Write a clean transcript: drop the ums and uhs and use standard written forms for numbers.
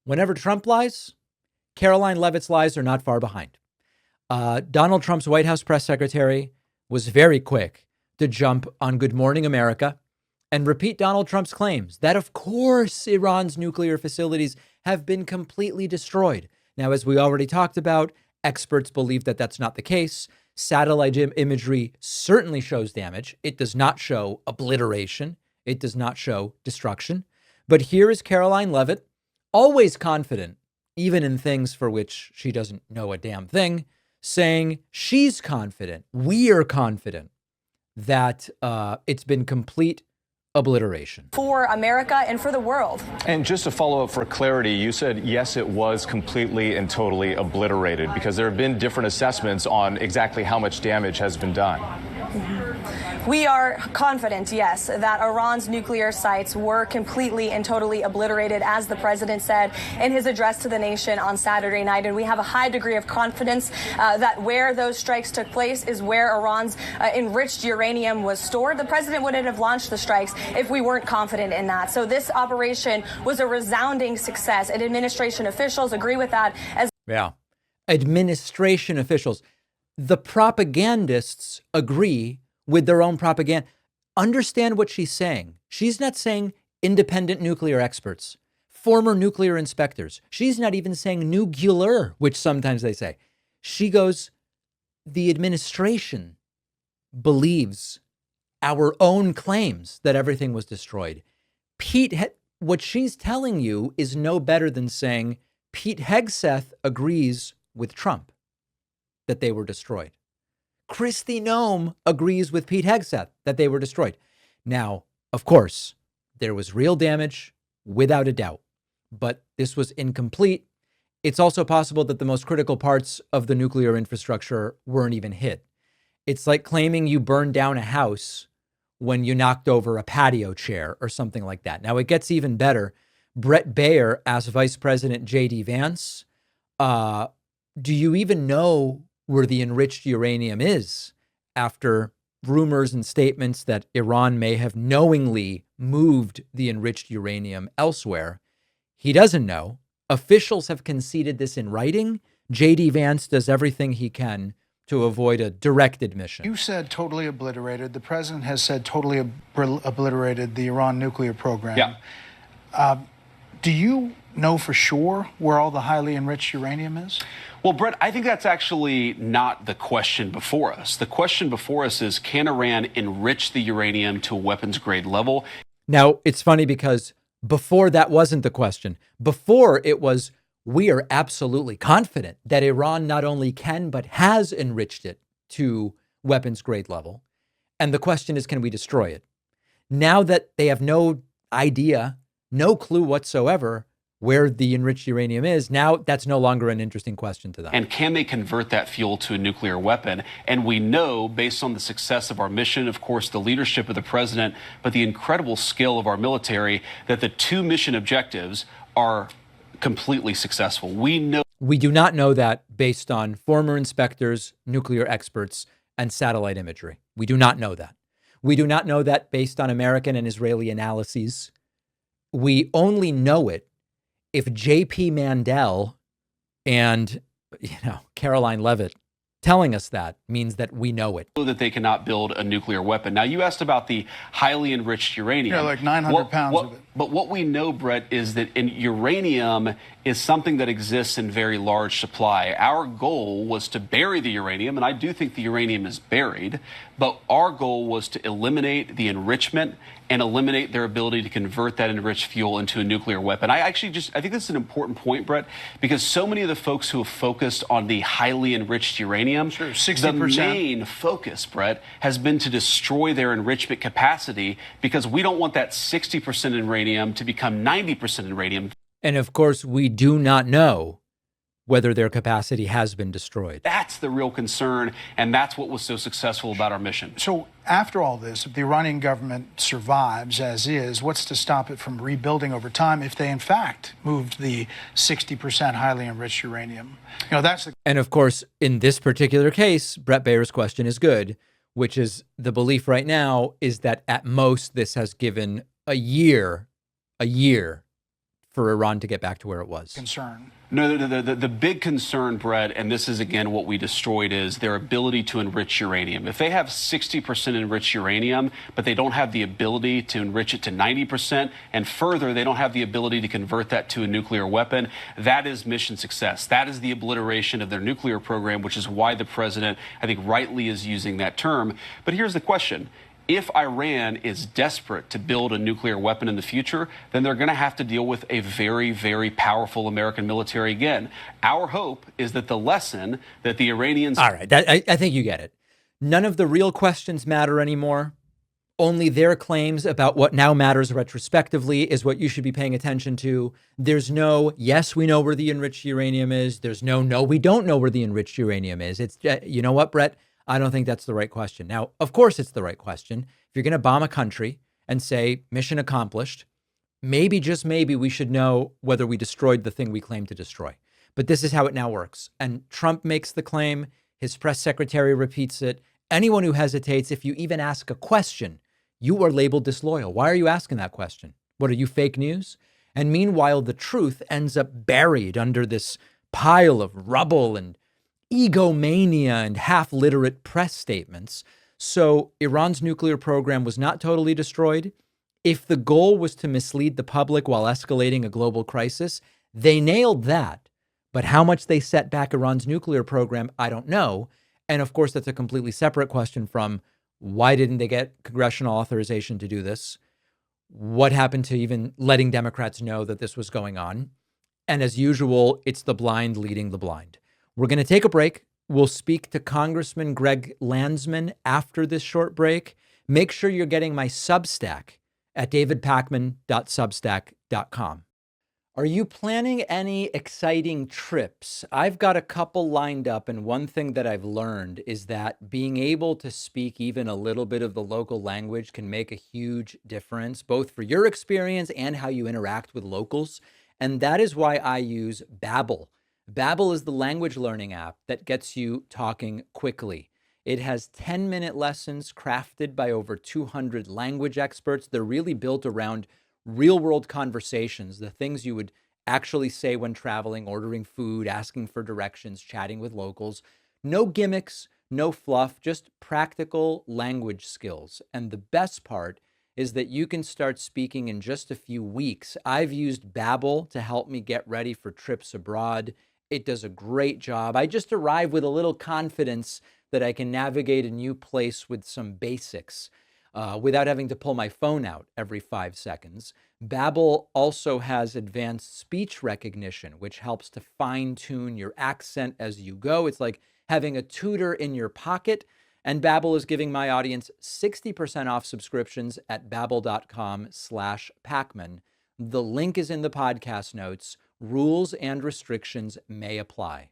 Whenever Trump lies, Karoline Leavitt's lies are not far behind. Donald Trump's White House press secretary was very quick to jump on Good Morning America and repeat Donald Trump's claims that, of course, Iran's nuclear facilities have been completely destroyed. Now, as we already talked about, experts believe that that's not the case. Satellite imagery certainly shows damage. It does not show obliteration. It does not show destruction. But here is Karoline Leavitt, always confident, even in things for which she doesn't know a damn thing, saying she's confident, we are confident that it's been complete obliteration. For America and for the world. And just to follow up for clarity, you said, yes, it was completely and totally obliterated, because there have been different assessments on exactly how much damage has been done. We are confident, yes, that Iran's nuclear sites were completely and totally obliterated, as the president said in his address to the nation on Saturday night. And we have a high degree of confidence that where those strikes took place is where Iran's enriched uranium was stored. The president wouldn't have launched the strikes if we weren't confident in that. So this operation was a resounding success, and administration officials agree with that. Yeah, administration officials. The propagandists agree with their own propaganda. Understand what she's saying. She's not saying independent nuclear experts, former nuclear inspectors. She's not even saying nuclear, which sometimes they say. She goes, the administration believes our own claims that everything was destroyed. What she's telling you is no better than saying Pete Hegseth agrees with Trump that they were destroyed. Kristi Noem agrees with Pete Hegseth that they were destroyed. Now, of course, there was real damage, without a doubt, but this was incomplete. It's also possible that the most critical parts of the nuclear infrastructure weren't even hit. It's like claiming you burned down a house when you knocked over a patio chair or something like that. Now, it gets even better. Bret Baier asked Vice President JD Vance, do you even know where the enriched uranium is, after rumors and statements that Iran may have knowingly moved the enriched uranium elsewhere? He doesn't know. Officials have conceded this in writing. JD Vance does everything he can to avoid a direct admission. You said totally obliterated. The president has said totally obliterated the Iran nuclear program. Yeah. Do you know for sure where all the highly enriched uranium is? Well, Brett, I think that's actually not the question before us. The question before us is, can Iran enrich the uranium to a weapons grade level? Now, it's funny because before that wasn't the question. Before it was, we are absolutely confident that Iran not only can, but has enriched it to weapons grade level. And the question is, can we destroy it? Now that they have no idea, no clue whatsoever where the enriched uranium is, now that's no longer an interesting question to them. And can they convert that fuel to a nuclear weapon? And we know, based on the success of our mission, of course, the leadership of the president, but the incredible skill of our military, that the two mission objectives are completely successful. We do not know that based on former inspectors, nuclear experts, and satellite imagery. We do not know that. We do not know that based on American and Israeli analyses. We only know it if J.P. Mandel and, Karoline Leavitt telling us that means that we know it. That they cannot build a nuclear weapon. Now, you asked about the highly enriched uranium. Yeah, like 900 pounds of it. But what we know, Brett, is that uranium is something that exists in very large supply. Our goal was to bury the uranium, and I do think the uranium is buried, but our goal was to eliminate the enrichment and eliminate their ability to convert that enriched fuel into a nuclear weapon. I think this is an important point, Brett, because so many of the folks who have focused on the highly enriched uranium, sure, 60%. The main focus, Brett, has been to destroy their enrichment capacity, because we don't want that 60% uranium to become 90% uranium. And of course, we do not know whether their capacity has been destroyed. That's the real concern, and that's what was so successful about our mission. So after all this, if the Iranian government survives as is, what's to stop it from rebuilding over time if they, in fact, moved the 60% highly enriched uranium? And of course, in this particular case, Bret Baier's question is good, which is the belief right now is that at most this has given a year for Iran to get back to where it was? Concern. No, the big concern, Brett, and this is, again, what we destroyed, is their ability to enrich uranium. If they have 60% enriched uranium, but they don't have the ability to enrich it to 90%, and further, they don't have the ability to convert that to a nuclear weapon, that is mission success. That is the obliteration of their nuclear program, which is why the president, I think, rightly is using that term. But here's the question. If Iran is desperate to build a nuclear weapon in the future, then they're going to have to deal with a very, very powerful American military again. Our hope is that the lesson that the Iranians... All right, I think you get it. None of the real questions matter anymore. Only their claims about what now matters retrospectively is what you should be paying attention to. There's no, yes, we know where the enriched uranium is. There's no, we don't know where the enriched uranium is. It's, you know what, Brett? I don't think that's the right question. Now, of course, it's the right question. If you're going to bomb a country and say mission accomplished, maybe, just maybe, we should know whether we destroyed the thing we claim to destroy. But this is how it now works. And Trump makes the claim. His press secretary repeats it. Anyone who hesitates, if you even ask a question, you are labeled disloyal. Why are you asking that question? What, are you fake news? And meanwhile, the truth ends up buried under this pile of rubble and egomania and half-literate press statements. So Iran's nuclear program was not totally destroyed. If the goal was to mislead the public while escalating a global crisis, they nailed that. But how much they set back Iran's nuclear program, I don't know. And of course, that's a completely separate question from why didn't they get congressional authorization to do this? What happened to even letting Democrats know that this was going on? And as usual, it's the blind leading the blind. We're going to take a break. We'll speak to Congressman Greg Landsman after this short break. Make sure you're getting my Substack at davidpakman.substack.com. Are you planning any exciting trips? I've got a couple lined up, and one thing that I've learned is that being able to speak even a little bit of the local language can make a huge difference, both for your experience and how you interact with locals. And that is why I use Babbel. Babbel is the language learning app that gets you talking quickly. It has 10-minute lessons crafted by over 200 language experts. They're really built around real-world conversations, the things you would actually say when traveling, ordering food, asking for directions, chatting with locals. No gimmicks, no fluff, just practical language skills. And the best part is that you can start speaking in just a few weeks. I've used Babbel to help me get ready for trips abroad. It does a great job. I just arrive with a little confidence that I can navigate a new place with some basics without having to pull my phone out every 5 seconds. Babbel also has advanced speech recognition, which helps to fine-tune your accent as you go. It's like having a tutor in your pocket. And Babbel is giving my audience 60% off subscriptions at babbel.com/Pacman. The link is in the podcast notes. Rules and restrictions may apply.